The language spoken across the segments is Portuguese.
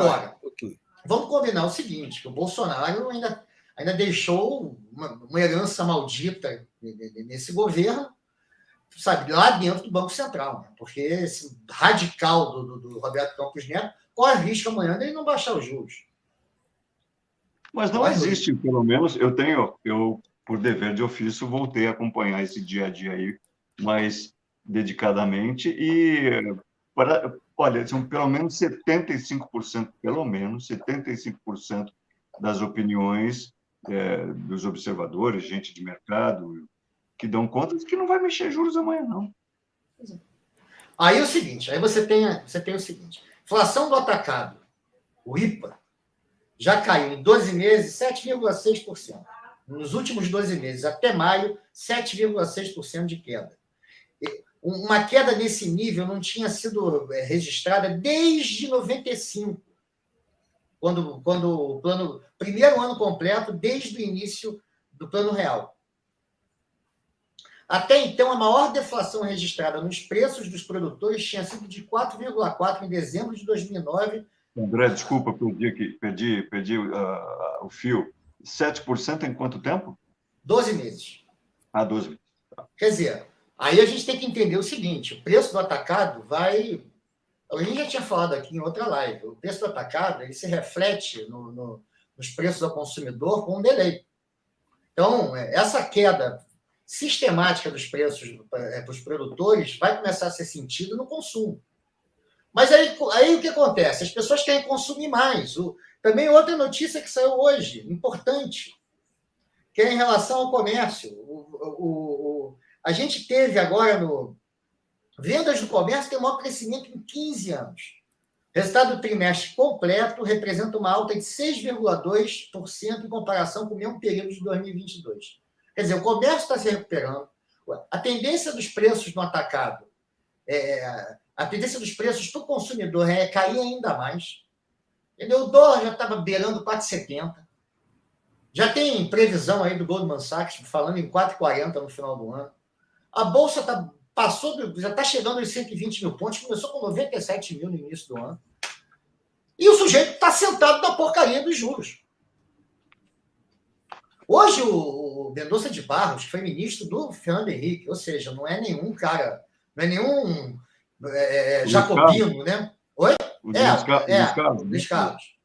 Agora, vamos combinar o seguinte, que o Bolsonaro ainda deixou uma herança maldita nesse governo, sabe, lá dentro do Banco Central, né? Porque esse radical do Roberto Campos Neto corre risco amanhã de ele não baixar os juros. Mas não existe, pelo menos, eu, por dever de ofício, voltei a acompanhar esse dia a dia aí mais dedicadamente e, olha, são pelo menos 75% das opiniões dos observadores, gente de mercado, que dão conta de que não vai mexer juros amanhã, não. Aí é o seguinte, aí você tem o seguinte, inflação do atacado, o IPA, já caiu em 12 meses 7,6%. Nos últimos 12 meses, até maio, 7,6% de queda. Uma queda nesse nível não tinha sido registrada desde 95, quando o plano, primeiro ano completo, desde o início do Plano Real. Até então, a maior deflação registrada nos preços dos produtores tinha sido de 4,4% em dezembro de 2009. André, desculpa, perdi o fio. 7% em quanto tempo? 12 meses. 12 meses. Tá. Quer dizer, aí a gente tem que entender o seguinte, o preço do atacado vai... A gente já tinha falado aqui em outra live, o preço do atacado ele se reflete nos preços ao consumidor com um delay. Então, essa queda sistemática dos preços para os produtores vai começar a ser sentido no consumo. Mas aí o que acontece? As pessoas querem consumir mais. Também outra notícia que saiu hoje, importante, que é em relação ao comércio. A gente teve agora vendas do comércio tem o maior crescimento em 15 anos. Resultado do trimestre completo representa uma alta de 6,2% em comparação com o mesmo período de 2022. Quer dizer, o comércio está se recuperando. A tendência dos preços no atacado, a tendência dos preços para o consumidor é cair ainda mais. Entendeu? O dólar já estava beirando 4,70. Já tem previsão aí do Goldman Sachs falando em 4,40 no final do ano. A Bolsa já está chegando aos 120 mil pontos, começou com 97 mil no início do ano. E o sujeito está sentado na porcaria dos juros. Hoje, o Mendonça de Barros, que foi ministro do Fernando Henrique, ou seja, não é nenhum cara, não é nenhum jacobino, né? Oi? Luiz Carlos.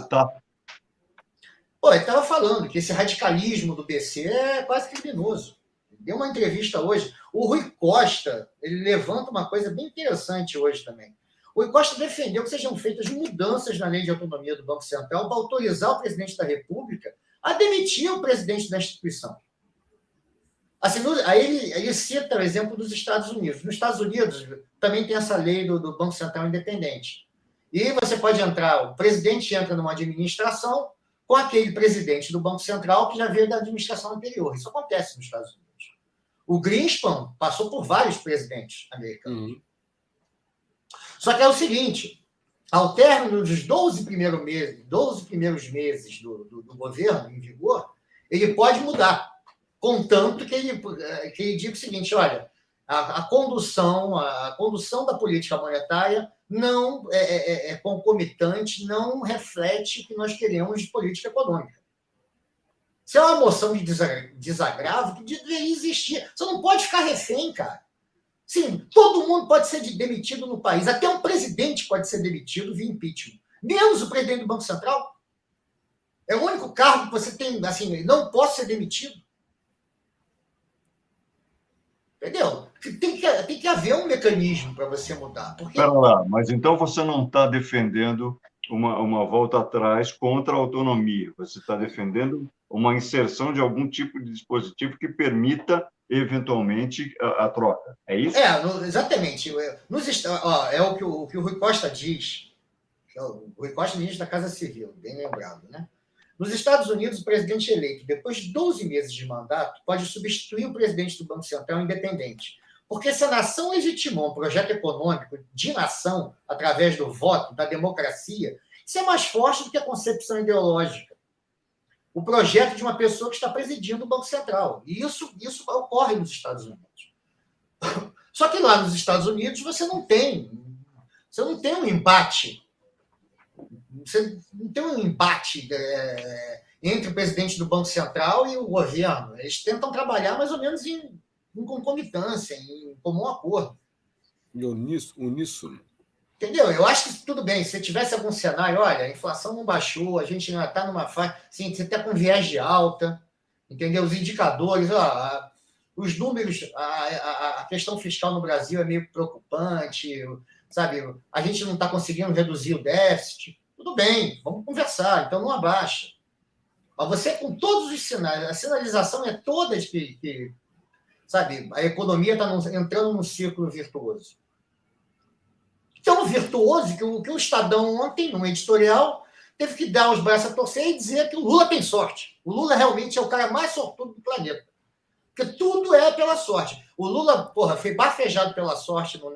Tá. Pô, ele estava falando que esse radicalismo do BC é quase criminoso. Deu uma entrevista hoje. O Rui Costa, ele levanta uma coisa bem interessante hoje também. O Rui Costa defendeu que sejam feitas mudanças na lei de autonomia do Banco Central para autorizar o presidente da República a demitir o presidente da instituição. Assim, aí ele cita o exemplo dos Estados Unidos. Nos Estados Unidos também tem essa lei do Banco Central independente. E você pode entrar, o presidente entra numa administração com aquele presidente do Banco Central que já veio da administração anterior. Isso acontece nos Estados Unidos. O Greenspan passou por vários presidentes americanos. Só que é o seguinte, ao término dos 12 primeiros meses do governo em vigor, ele pode mudar, contanto que ele diga o seguinte, olha, a condução da política monetária não é concomitante, não reflete o que nós queremos de política econômica. Isso é uma moção de desagravo que deveria existir. Você não pode ficar refém, cara. Sim, todo mundo pode ser demitido no país. Até um presidente pode ser demitido via impeachment. Menos o presidente do Banco Central. É o único cargo que você tem, assim, não pode ser demitido. Entendeu? Tem que haver um mecanismo para você mudar. Espera lá, mas então você não está defendendo uma volta atrás contra a autonomia. Você está defendendo uma inserção de algum tipo de dispositivo que permita, eventualmente, a troca. É isso? Exatamente. É o que o Rui Costa diz. O Rui Costa é ministro da Casa Civil, bem lembrado, né? Nos Estados Unidos, o presidente eleito, depois de 12 meses de mandato, pode substituir o presidente do Banco Central independente. Porque se a nação legitimou um projeto econômico de nação através do voto, da democracia, isso é mais forte do que a concepção ideológica. O projeto de uma pessoa que está presidindo o Banco Central. E isso ocorre nos Estados Unidos. Só que lá nos Estados Unidos você não tem um embate Você não tem um embate entre o presidente do Banco Central e o governo. Eles tentam trabalhar mais ou menos em concomitância, em comum acordo. E uníssono. Entendeu? Eu acho que tudo bem. Se tivesse algum cenário, olha, a inflação não baixou, a gente ainda está numa fase, assim, você está com viés de alta, entendeu? Os indicadores, ó, os números, a questão fiscal no Brasil é meio preocupante, sabe? A gente não está conseguindo reduzir o déficit. Tudo bem, vamos conversar, então não abaixa. Mas você, com todos os sinais, a sinalização é toda de que sabe, a economia está entrando num círculo virtuoso. Tão virtuoso que o Estadão ontem, num editorial, teve que dar os braços a torcer e dizer que o Lula tem sorte. O Lula realmente é o cara mais sortudo do planeta. Porque tudo é pela sorte. O Lula, porra, foi bafejado pela sorte com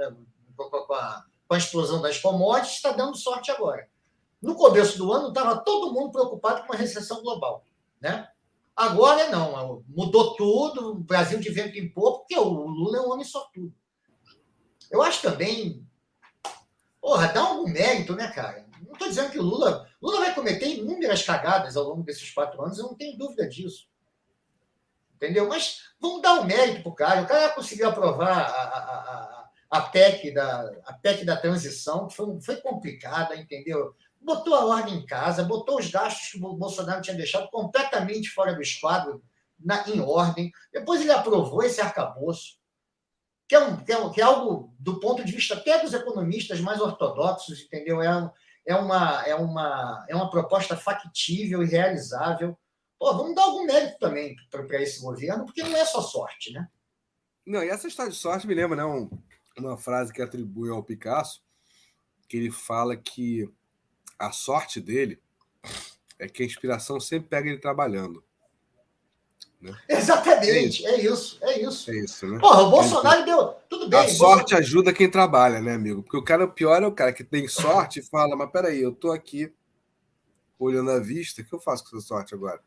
a explosão das commodities, está dando sorte agora. No começo do ano, estava todo mundo preocupado com uma recessão global. Né? Agora, não. Mudou tudo, o Brasil de vento em popa, porque o Lula é um homem sortudo. Eu acho também... Porra, dá algum mérito, né, cara? Não estou dizendo que o Lula vai cometer inúmeras cagadas ao longo desses 4 anos, eu não tenho dúvida disso. Entendeu? Mas vamos dar um mérito pro cara. O cara conseguiu aprovar a PEC da transição, que foi complicada, entendeu? Botou a ordem em casa, botou os gastos que o Bolsonaro tinha deixado completamente fora do esquadro, em ordem. Depois ele aprovou esse arcabouço, que é algo, do ponto de vista até dos economistas mais ortodoxos, entendeu? É uma proposta factível e realizável. Pô, vamos dar algum mérito também para esse governo, porque não é só sorte, né? Não, e essa história de sorte me lembra, né, uma frase que atribui ao Picasso, que ele fala que a sorte dele é que a inspiração sempre pega ele trabalhando. Né? Exatamente, é isso. É isso, né? Porra, o Bolsonaro deu... Tudo bem. A sorte ajuda quem trabalha, né, amigo? Porque o pior é o cara que tem sorte e fala, mas peraí, eu tô aqui olhando a vista, o que eu faço com essa sorte agora?